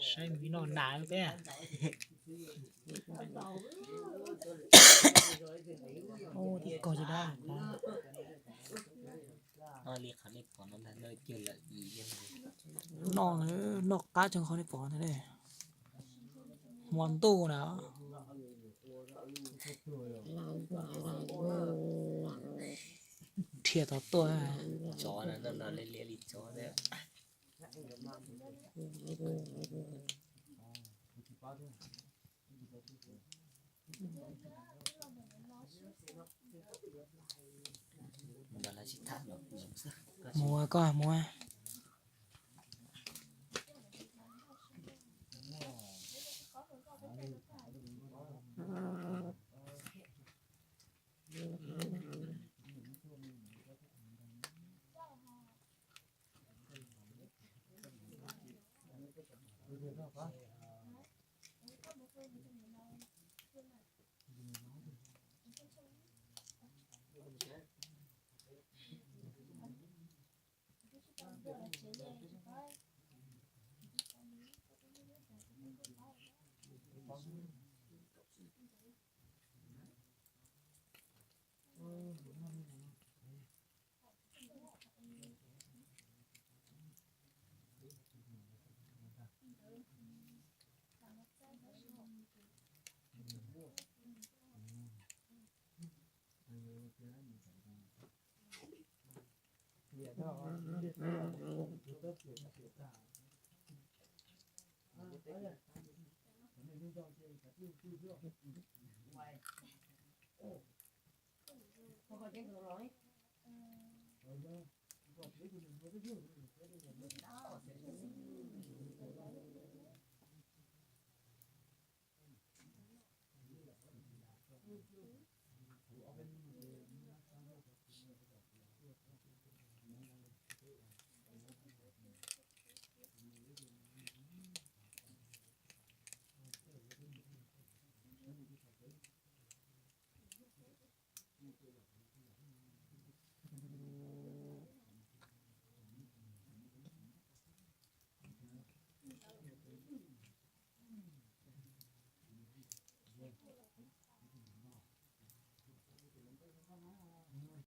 ใช่มีนอนหนาไหมเนี่ยโอ้ที่ก็จะได้เรียกเขาเรียกก่อนนั่นแหละเลยเจอละอีเย็นเลย นอนนอกกาจังเขาในปอนนั่นเลยมอนตู้นะเทียต่อตัว จอนะนั่นเราเรียลิจอเนี่ยมันอะไรชิทัดเนาะ มัวก็มัว